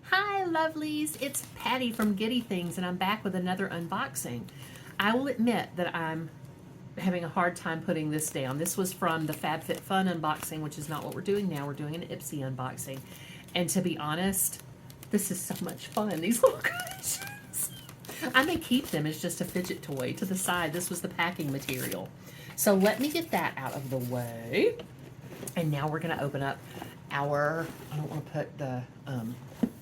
Hi lovelies, it's Patty from Giddy Things and I'm back with another unboxing. I will admit that I'm having a hard time putting this down. This was from the FabFitFun unboxing, which is not what we're doing now. We're doing an Ipsy unboxing. And to be honest, this is so much fun, these little cushions. I may keep them as just a fidget toy to the side. This was the packing material. So let me get that out of the way. And now we're gonna open up our, I don't want to put the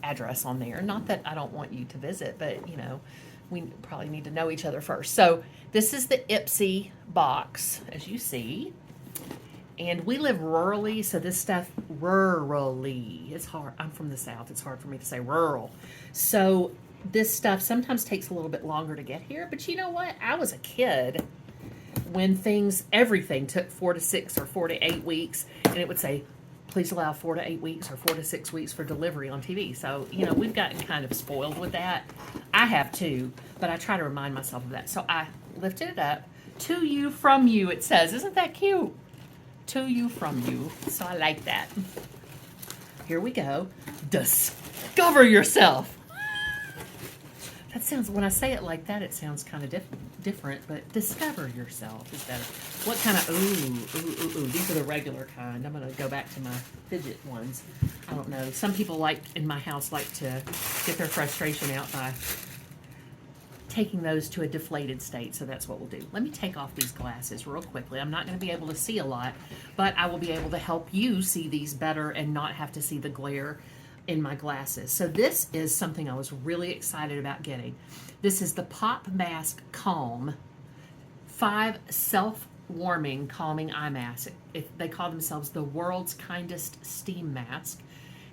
address on there. Not that I don't want you to visit, but you know, we probably need to know each other first. So this is the Ipsy box, as you see. And we live rurally, so this stuff, rurally, it's hard. I'm from the South. It's hard for me to say rural. So this stuff sometimes takes a little bit longer to get here, but you know what? I was a kid when everything took 4 to 6 or 4 to 8 weeks, and it would say, please allow 4 to 8 weeks or 4 to 6 weeks for delivery on TV. So, you know, we've gotten kind of spoiled with that. I have too, but I try to remind myself of that. So I lifted it up. To you, from you, it says. Isn't that cute? To you, from you. So I like that. Here we go. Discover yourself. That sounds, when I say it like that, it sounds kind of different, but discover yourself is better. What kind of, ooh, these are the regular kind. I'm going to go back to my fidget ones. I don't know. Some people in my house like to get their frustration out by taking those to a deflated state, so that's what we'll do. Let me take off these glasses real quickly. I'm not going to be able to see a lot, but I will be able to help you see these better and not have to see the glare in my glasses. So this is something I was really excited about getting. This is the Pop Mask Calm 5 self-warming calming eye mask. They call themselves the world's kindest steam mask,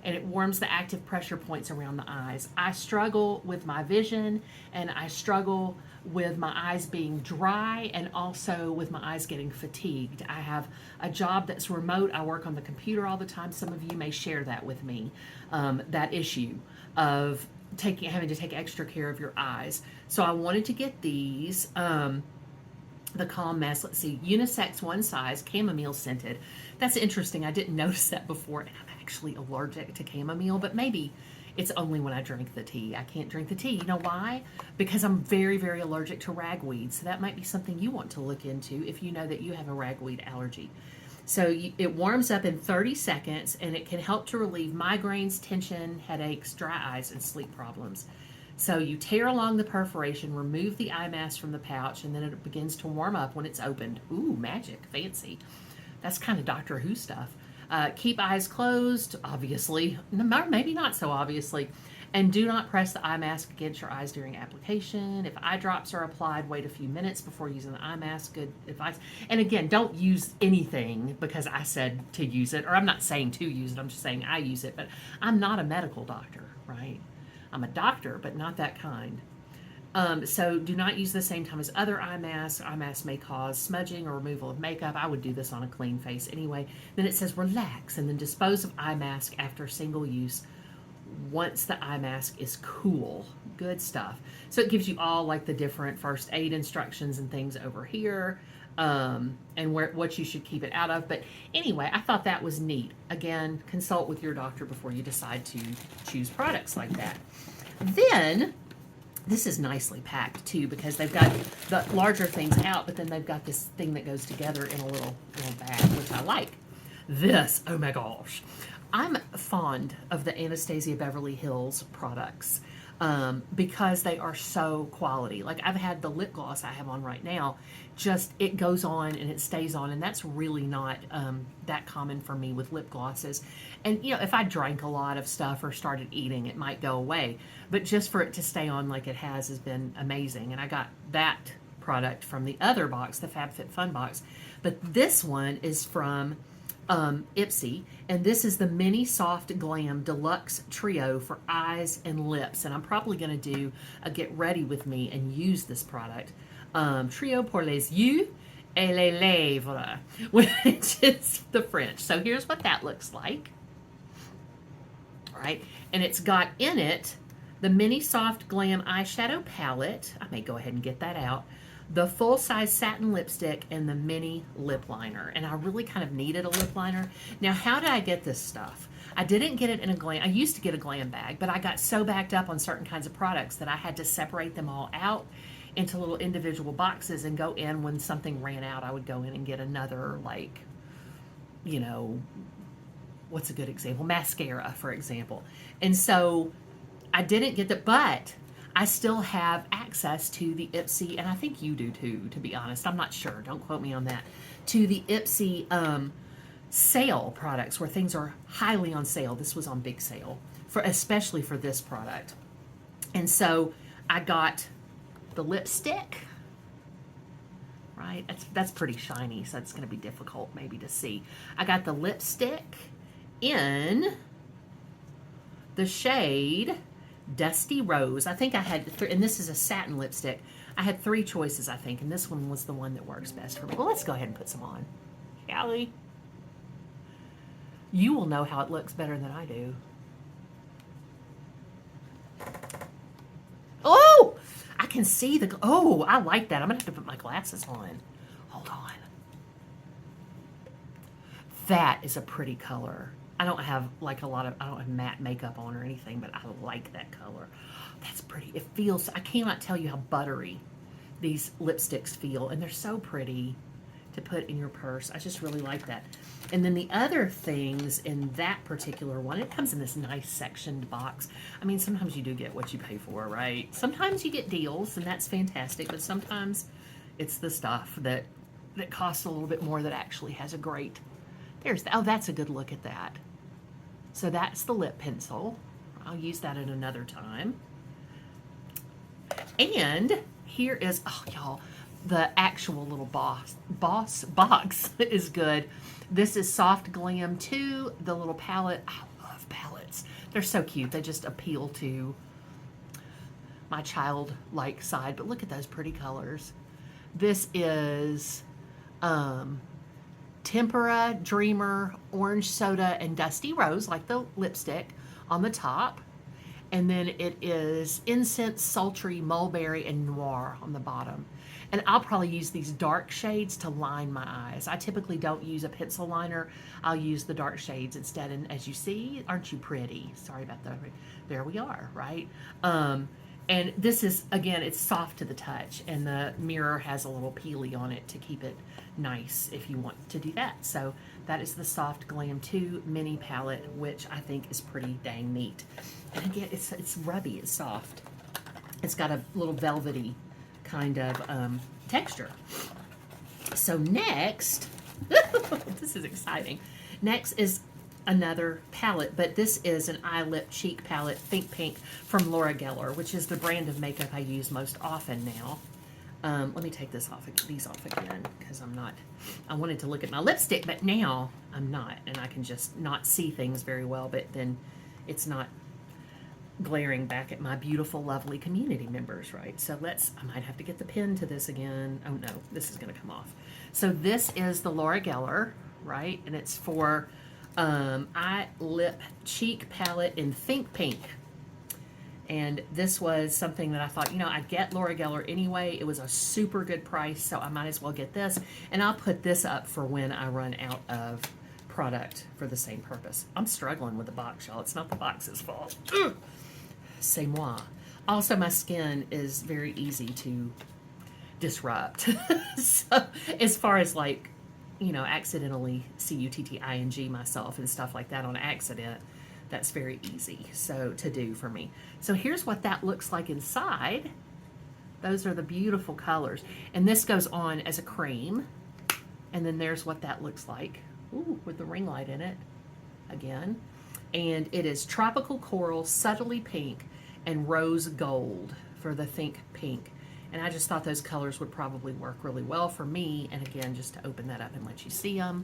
and it warms the active pressure points around the eyes. I struggle with my vision, and I struggle with my eyes being dry, and also with my eyes getting fatigued. I have a job that's remote. I work on the computer all the time. Some of you may share that with me, that issue of having to take extra care of your eyes. So I wanted to get these, the Calm Mask. Let's see, unisex, one size, chamomile scented. That's interesting. I didn't notice that before, and I'm actually allergic to chamomile, but maybe it's only when I drink the tea. I can't drink the tea. You know why? Because I'm very, very allergic to ragweed. So that might be something you want to look into if you know that you have a ragweed allergy. So it warms up in 30 seconds, and it can help to relieve migraines, tension, headaches, dry eyes, and sleep problems. So you tear along the perforation, remove the eye mask from the pouch, and then it begins to warm up when it's opened. Ooh, magic, fancy. That's kind of Doctor Who stuff. Keep eyes closed, obviously, maybe not so obviously, and do not press the eye mask against your eyes during application. If eye drops are applied, wait a few minutes before using the eye mask. Good advice. And again, don't use anything because I said to use it, or I'm not saying to use it, I'm just saying I use it, but I'm not a medical doctor, right? I'm a doctor, but not that kind. So do not use the same time as other eye masks. Eye masks may cause smudging or removal of makeup. I would do this on a clean face anyway. Then it says relax and then dispose of eye mask after single use once the eye mask is cool. Good stuff. So it gives you all like the different first aid instructions and things over here, and what you should keep it out of. But anyway, I thought that was neat. Again, consult with your doctor before you decide to choose products like that. Then this is nicely packed too, because they've got the larger things out, but then they've got this thing that goes together in a little bag, which I like. This, oh my gosh. I'm fond of the Anastasia Beverly Hills products because they are so quality. Like I've had the lip gloss I have on right now, just it goes on and it stays on, and that's really not that common for me with lip glosses. And you know, if I drank a lot of stuff or started eating, it might go away, but just for it to stay on like it has been amazing. And I got that product from the other box, the FabFitFun box, but this one is from Ipsy, and this is the Mini Soft Glam Deluxe Trio for eyes and lips, and I'm probably going to do a get ready with me and use this product. Trio pour les yeux et les lèvres, which is the French. So here's what that looks like. All right, and it's got in it the Mini Soft Glam Eyeshadow Palette. I may go ahead and get that out. The full-size satin lipstick and the mini lip liner. And I really kind of needed a lip liner. Now, how did I get this stuff? I didn't get it in a glam. I used to get a glam bag, but I got so backed up on certain kinds of products that I had to separate them all out into little individual boxes and go in when something ran out. I would go in and get another, like, you know, what's a good example? Mascara, for example. And so I didn't get that, but I still have access to the Ipsy, and I think you do too, to be honest. I'm not sure. Don't quote me on that. To the Ipsy sale products where things are highly on sale. This was on big sale, especially for this product. And so I got the lipstick, right? That's pretty shiny, so it's going to be difficult maybe to see. I got the lipstick in the shade Dusty Rose. I think I had, and this is a satin lipstick. I had 3 choices, I think, and this one was the one that works best for me. Well, let's go ahead and put some on. Allie, you will know how it looks better than I do. Oh, I can see the, oh, I like that. I'm going to have to put my glasses on. Hold on. That is a pretty color. I don't have like I don't have matte makeup on or anything, but I like that color. That's pretty. It feels, I cannot tell you how buttery these lipsticks feel, and they're so pretty to put in your purse. I just really like that. And then the other things in that particular one, it comes in this nice sectioned box. I mean, sometimes you do get what you pay for, right? Sometimes you get deals, and that's fantastic, but sometimes it's the stuff that costs a little bit more that actually has a great, oh, that's a good look at that. So that's the lip pencil. I'll use that at another time. And here is, oh, y'all, the actual little boss box is good. This is Soft Glam 2, the little palette. I love palettes. They're so cute. They just appeal to my childlike side. But look at those pretty colors. This is Tempera, Dreamer, Orange Soda, and Dusty Rose, like the lipstick, on the top. And then it is Incense, Sultry, Mulberry, and Noir on the bottom. And I'll probably use these dark shades to line my eyes. I typically don't use a pencil liner. I'll use the dark shades instead. And as you see, aren't you pretty? Sorry about that. There we are, right? And this is, again, it's soft to the touch. And the mirror has a little peely on it to keep it nice if you want to do that. So that is the Soft Glam 2 mini palette, which I think is pretty dang neat. And again, it's rubby, it's soft. It's got a little velvety kind of texture. So next, this is exciting. Next is another palette, but this is an eye, lip, cheek palette, Think Pink from Laura Geller, which is the brand of makeup I use most often now. Let me take these off again, because I wanted to look at my lipstick, but now I'm not, and I can just not see things very well, but then it's not glaring back at my beautiful, lovely community members, right? So I might have to get the pen to this again. Oh no, this is gonna come off. So this is the Laura Geller, right? And it's for eye, lip, cheek palette in Think Pink. And this was something that I thought, I'd get Laura Geller anyway. It was a super good price, so I might as well get this. And I'll put this up for when I run out of product for the same purpose. I'm struggling with the box, y'all. It's not the box's fault. Ugh. C'est moi. Also, my skin is very easy to disrupt. So, as far as like, accidentally cutting myself and stuff like that on accident, that's very easy to do for me. So here's what that looks like inside. Those are the beautiful colors. And this goes on as a cream. And then there's what that looks like. Ooh, with the ring light in it again. And it is Tropical Coral, Subtly Pink, and Rose Gold for the Think Pink. And I just thought those colors would probably work really well for me. And again, just to open that up and let you see them,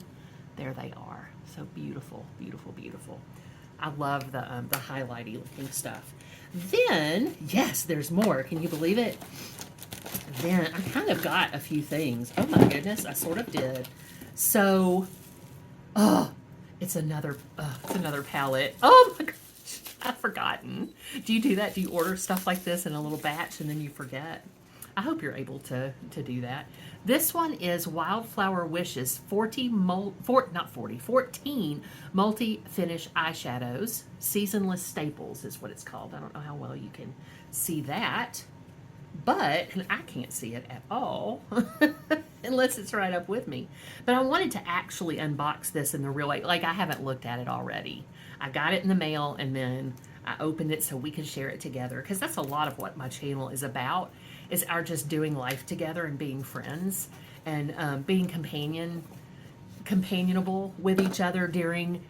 there they are. So beautiful, beautiful, beautiful. I love the highlighty looking stuff. Then, yes, there's more. Can you believe it? Then I kind of got a few things. Oh my goodness, I sort of did. So, it's another palette. Oh my gosh, I've forgotten. Do you do that? Do you order stuff like this in a little batch and then you forget? I hope you're able to do that. This one is Wildflower Wishes 14 multi-finish eyeshadows. Seasonless Staples is what it's called. I don't know how well you can see that, but and I can't see it at all unless it's right up with me. But I wanted to actually unbox this in the real way. Like, I haven't looked at it already. I got it in the mail and then I opened it so we could share it together, because that's a lot of what my channel is about, is our just doing life together and being friends and being companionable with each other during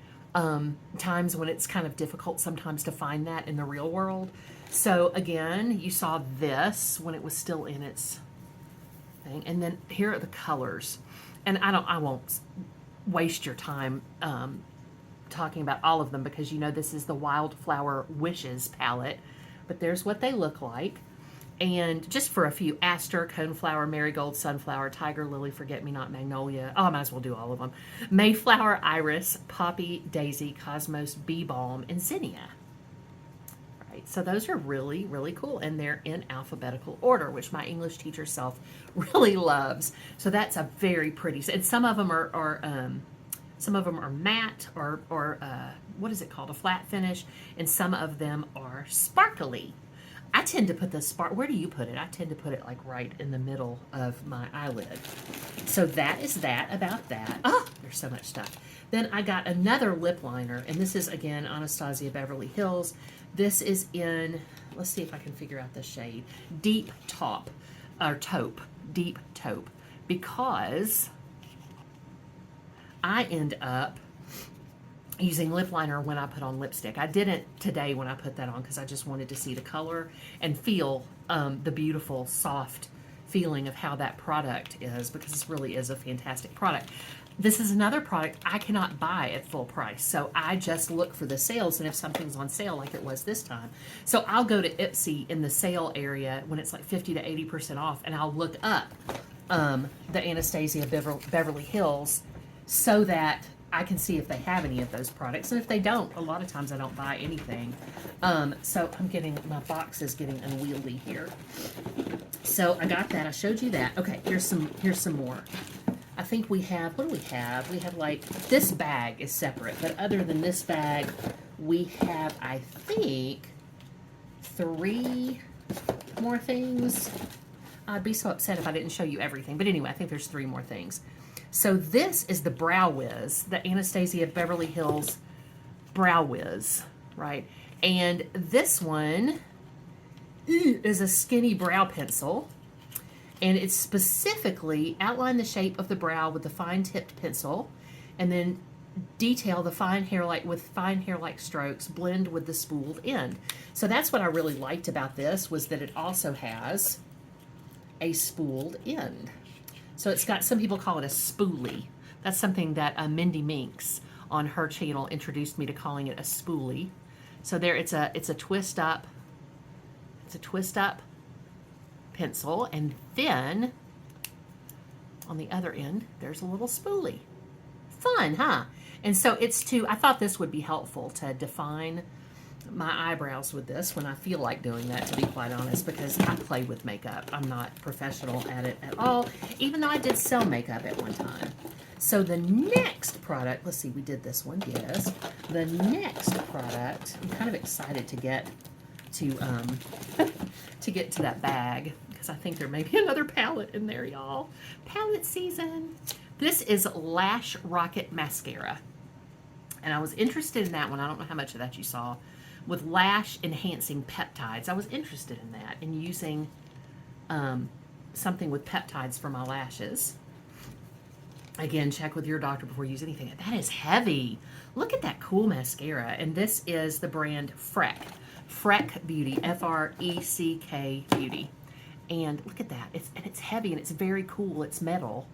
times when it's kind of difficult sometimes to find that in the real world. So again, you saw this when it was still in its thing, and then here are the colors. And I won't waste your time talking about all of them, because you know this is the Wildflower Wishes palette, but there's what they look like. And just for a few: Aster, Coneflower, Marigold, Sunflower, Tiger Lily, Forget-Me-Not, Magnolia. Oh, I might as well do all of them. Mayflower, Iris, Poppy, Daisy, Cosmos, Bee Balm, and Zinnia. Right, so those are really, really cool, and they're in alphabetical order, which my English teacher self really loves. So that's a very pretty. And some of them are matte or what is it called? A flat finish, and some of them are sparkly. I tend to put the where do you put it? I tend to put it like right in the middle of my eyelid. So that is that about that. Oh, there's so much stuff. Then I got another lip liner, and this is again Anastasia Beverly Hills. This is in, let's see if I can figure out the shade, Deep Taupe, Deep Taupe, because I end up using lip liner when I put on lipstick. I didn't today when I put that on, because I just wanted to see the color and feel the beautiful, soft feeling of how that product is, because this really is a fantastic product. This is another product I cannot buy at full price, so I just look for the sales, and if something's on sale like it was this time. So I'll go to Ipsy in the sale area when it's like 50 to 80% off, and I'll look up the Anastasia Beverly Hills so that I can see if they have any of those products. And if they don't, a lot of times I don't buy anything. So my box is getting unwieldy here. So I got that. I showed you that. Okay, here's some more. I think we have, what do we have? We have, like, this bag is separate, but other than this bag, we have, I think, 3 more things. I'd be so upset if I didn't show you everything. But anyway, I think there's 3 more things. So this is the Brow Wiz, the Anastasia Beverly Hills Brow Wiz, right? And this one is a skinny brow pencil, and it's specifically outline the shape of the brow with the fine-tipped pencil, and then detail the fine hair-like strokes, blend with the spooled end. So that's what I really liked about this, was that it also has a spooled end. So it's got, some people call it a spoolie. That's something that Mindy Minks on her channel introduced me to calling it a spoolie. So there, it's a twist up pencil, and then on the other end there's a little spoolie. Fun, huh? And so I thought this would be helpful to define my eyebrows with this when I feel like doing that, to be quite honest, because I play with makeup. I'm not professional at it at all, even though I did sell makeup at one time. So the next product, let's see, we did this one, yes. The next product, I'm kind of excited to get to that bag, because I think there may be another palette in there, y'all. Palette season. This is Lash Rocket Mascara, and I was interested in that one. I don't know how much of that you saw. With lash enhancing peptides. I was interested in that, in using something with peptides for my lashes. Again, check with your doctor before you use anything. That is heavy. Look at that cool mascara. And this is the brand Freck Beauty, F-R-E-C-K Beauty. And look at that. It's heavy, and it's very cool. It's metal.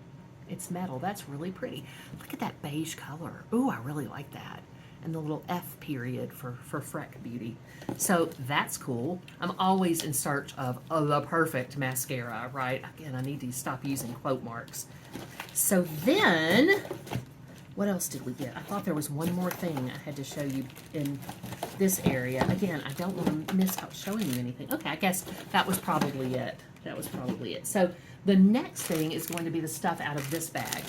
It's metal. That's really pretty. Look at that beige color. Ooh, I really like that. And the little F period for Freck Beauty. So that's cool. I'm always in search of the perfect mascara, right? Again, I need to stop using quote marks. So then, what else did we get? I thought there was one more thing I had to show you in this area. Again, I don't want to miss out showing you anything. Okay, I guess that was probably it. That was probably it. So the next thing is going to be the stuff out of this bag.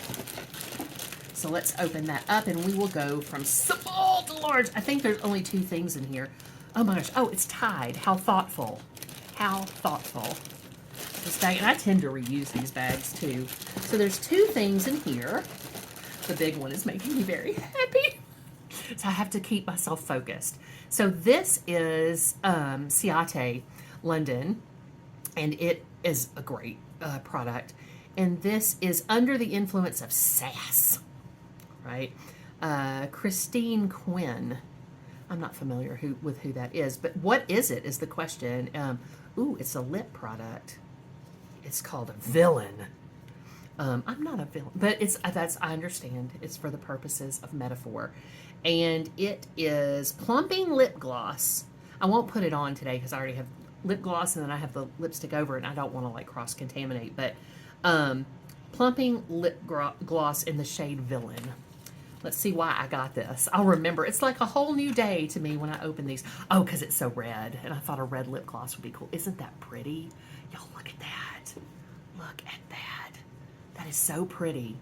So let's open that up and we will go from small to large. I think there's only 2 things in here. Oh my gosh. Oh, it's tied. How thoughtful. How thoughtful. This bag, and I tend to reuse these bags too. So there's 2 things in here. The big one is making me very happy. So I have to keep myself focused. So this is Ciate London, and it is a great product. And this is Under the Influence of Sass, right? Christine Quinn. I'm not familiar with who that is, but what is it is the question. Ooh, it's a lip product. It's called a Villain. I'm not a villain, but I understand. It's for the purposes of metaphor. And it is plumping lip gloss. I won't put it on today because I already have lip gloss and then I have the lipstick over it and I don't want to like cross-contaminate, but plumping lip gloss in the shade Villain. Let's see why I got this. I'll remember. It's like a whole new day to me when I open these. Oh, because it's so red. And I thought a red lip gloss would be cool. Isn't that pretty? Y'all, look at that. Look at that. That is so pretty.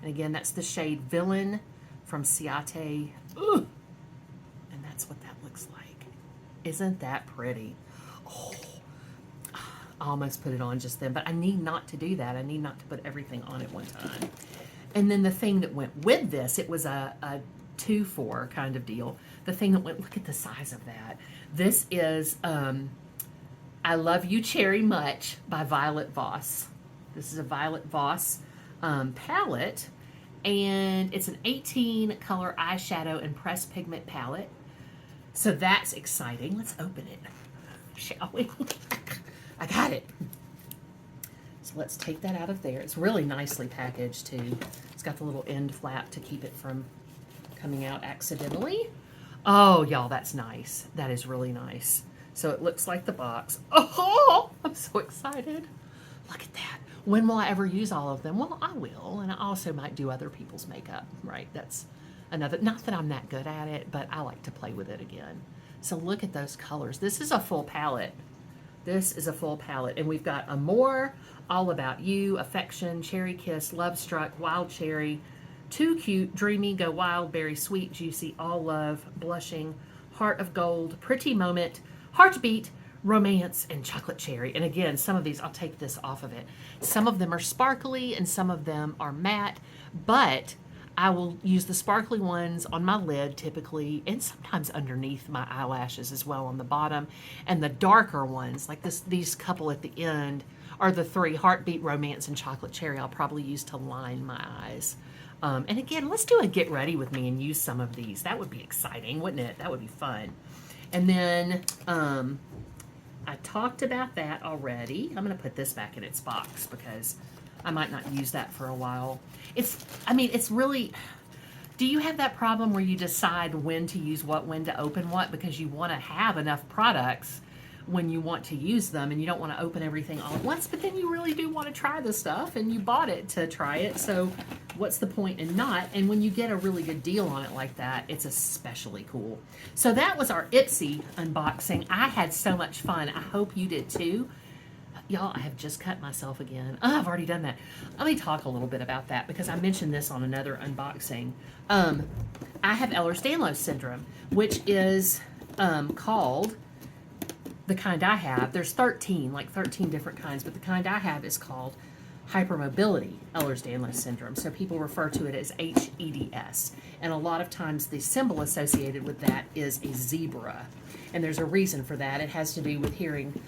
And again, that's the shade Villain from Ciate. Ooh. And that's what that looks like. Isn't that pretty? Oh, I almost put it on just then, but I need not to do that. I need not to put everything on at one time. And then the thing that went with this, it was a 2-for kind of deal. The thing that went, look at the size of that. This is I Love You Cherry Much by Violet Voss. This is a Violet Voss palette, and it's an 18 color eyeshadow and pressed pigment palette. So that's exciting. Let's open it, shall we? I got it. So let's take that out of there. It's really nicely packaged too. It's got the little end flap to keep it from coming out accidentally. Oh, y'all, that's nice. That is really nice. So it looks like the box. Oh, I'm so excited. Look at that. When will I ever use all of them? Well, I will, and I also might do other people's makeup, right? That's another, not that I'm that good at it, but I like to play with it again. So look at those colors. This is a full palette. This is a full palette, and we've got Amore, All About You, Affection, Cherry Kiss, Love Struck, Wild Cherry, Too Cute, Dreamy, Go Wild, Berry Sweet, Juicy, All Love, Blushing, Heart of Gold, Pretty Moment, Heartbeat, Romance, and Chocolate Cherry. And again, some of these, I'll take this off of it. Some of them are sparkly and some of them are matte, but I will use the sparkly ones on my lid typically, and sometimes underneath my eyelashes as well on the bottom. And the darker ones, like these couple at the end, are the 3, Heartbeat, Romance, and Chocolate Cherry, I'll probably use to line my eyes. And again, let's do a get ready with me and use some of these. That would be exciting, wouldn't it? That would be fun. And then I talked about that already. I'm going to put this back in its box because I might not use that for a while. It's really, do you have that problem where you decide when to use what, when to open what, because you want to have enough products when you want to use them and you don't want to open everything all at once, but then you really do want to try the stuff and you bought it to try it, so what's the point in not? And when you get a really good deal on it like that, it's especially cool. So that was our Ipsy unboxing. I had so much fun. I hope you did too. Y'all, I have just cut myself again. Oh, I've already done that. Let me talk a little bit about that because I mentioned this on another unboxing. I have Ehlers-Danlos Syndrome, which is called, the kind I have, there's 13 different kinds, but the kind I have is called Hypermobility Ehlers-Danlos Syndrome. So people refer to it as hEDS. And a lot of times the symbol associated with that is a zebra. And there's a reason for that. It has to do with hearing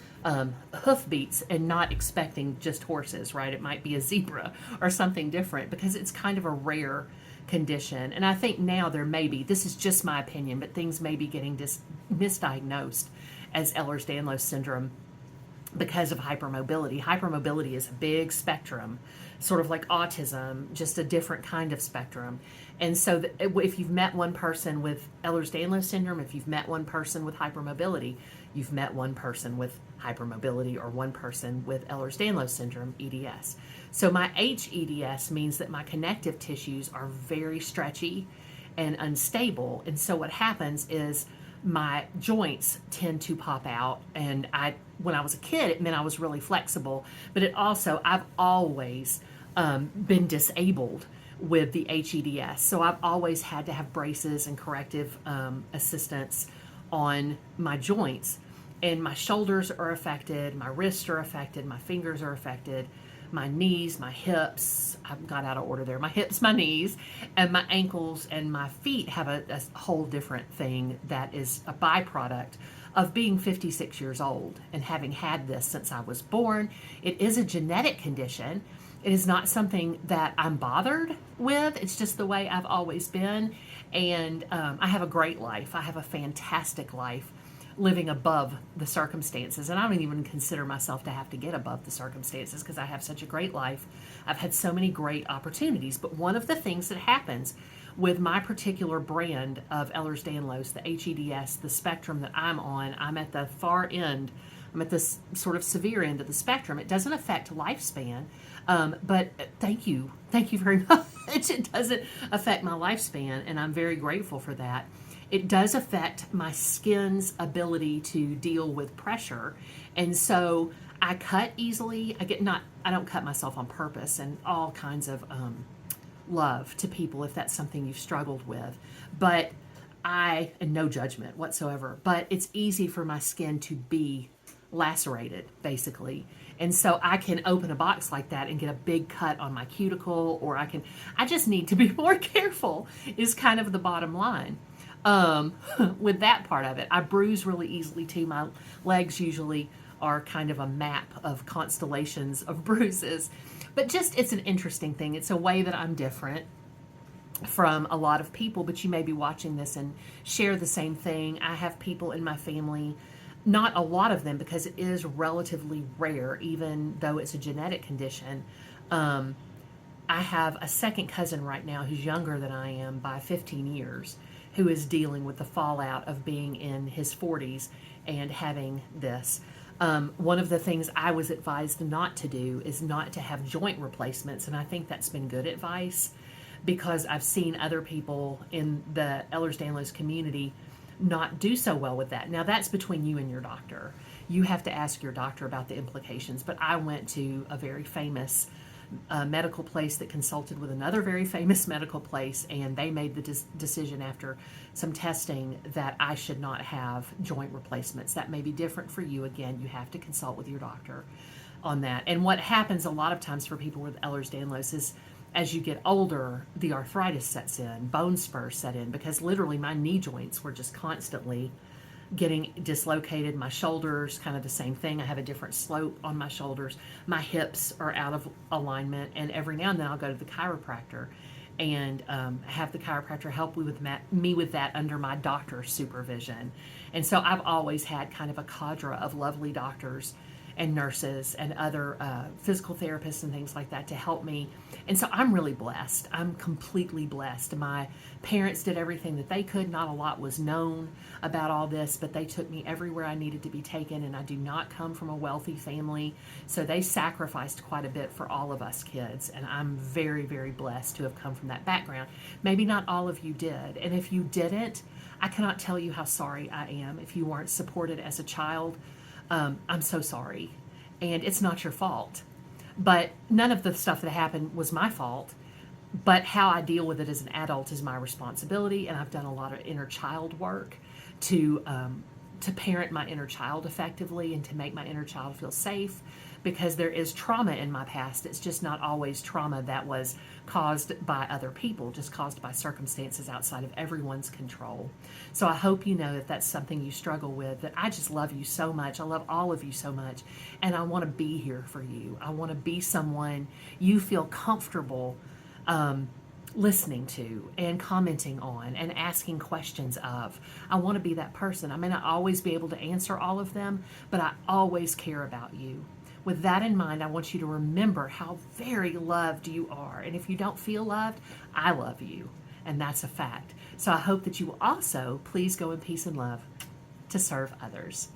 hoofbeats and not expecting just horses, right? It might be a zebra or something different because it's kind of a rare condition. And I think now there may be, this is just my opinion, but things may be getting misdiagnosed as Ehlers-Danlos Syndrome because of hypermobility. Hypermobility is a big spectrum, sort of like autism, just a different kind of spectrum. And so if you've met one person with Ehlers-Danlos Syndrome, if you've met one person with hypermobility, you've met one person with hypermobility or one person with Ehlers-Danlos Syndrome, EDS. So my hEDS means that my connective tissues are very stretchy and unstable. And so what happens is my joints tend to pop out. And when I was a kid, it meant I was really flexible, but it also, I've always been disabled with the hEDS. So I've always had to have braces and corrective assistance on my joints. And my shoulders are affected, my wrists are affected, my fingers are affected, my knees, my hips, I've got out of order there, my hips, my knees, and my ankles and my feet have a whole different thing that is a byproduct of being 56 years old and having had this since I was born. It is a genetic condition. It is not something that I'm bothered with. It's just the way I've always been. And I have a great life. I have a fantastic life living above the circumstances. And I don't even consider myself to have to get above the circumstances because I have such a great life. I've had so many great opportunities. But one of the things that happens with my particular brand of Ehlers-Danlos, the hEDS, the spectrum that I'm on, I'm at the far end. I'm at this sort of severe end of the spectrum. It doesn't affect lifespan, but thank you very much. It doesn't affect my lifespan, and I'm very grateful for that. It does affect my skin's ability to deal with pressure, and so I cut easily. I don't cut myself on purpose, and all kinds of love to people if that's something you've struggled with, but and no judgment whatsoever, but it's easy for my skin to be lacerated, basically. And so I can open a box like that and get a big cut on my cuticle, or I just need to be more careful, is kind of the bottom line. With that part of it, I bruise really easily too. My legs usually are kind of a map of constellations of bruises, but just, it's an interesting thing. It's a way that I'm different from a lot of people, but you may be watching this and share the same thing. I have people in my family, not a lot of them because it is relatively rare, even though it's a genetic condition. I have a second cousin right now who's younger than I am by 15 years, who is dealing with the fallout of being in his 40s and having this. One of the things I was advised not to do is not to have joint replacements, and I think that's been good advice because I've seen other people in the Ehlers-Danlos community not do so well with that. Now, that's between you and your doctor. You have to ask your doctor about the implications, but I went to a very famous medical place that consulted with another very famous medical place, and they made the decision after some testing that I should not have joint replacements. That may be different for you. Again, you have to consult with your doctor on that. And what happens a lot of times for people with Ehlers-Danlos is as you get older, the arthritis sets in, bone spurs set in, because literally my knee joints were just constantly getting dislocated. My shoulders, kind of the same thing. I have a different slope on my shoulders. My hips are out of alignment, and every now and then I'll go to the chiropractor and have the chiropractor help me with that under my doctor's supervision. And so I've always had kind of a cadre of lovely doctors and nurses and other physical therapists and things like that to help me. And so I'm really blessed. I'm completely blessed. My parents did everything that they could. Not a lot was known about all this, but they took me everywhere I needed to be taken, and I do not come from a wealthy family, so they sacrificed quite a bit for all of us kids, and I'm very, very blessed to have come from that background. Maybe not all of you did, and if you didn't, I cannot tell you how sorry I am if you weren't supported as a child. I'm so sorry, and it's not your fault. But none of the stuff that happened was my fault, but how I deal with it as an adult is my responsibility, and I've done a lot of inner child work to parent my inner child effectively and to make my inner child feel safe, because there is trauma in my past. It's just not always trauma that was caused by other people, just caused by circumstances outside of everyone's control. So I hope you know that that's something you struggle with, that I just love you so much. I love all of you so much, and I want to be here for you. I want to be someone you feel comfortable listening to and commenting on and asking questions of. I want to be that person. I may not always be able to answer all of them, but I always care about you. With that in mind, I want you to remember how very loved you are. And if you don't feel loved, I love you. And that's a fact. So I hope that you will also please go in peace and love to serve others.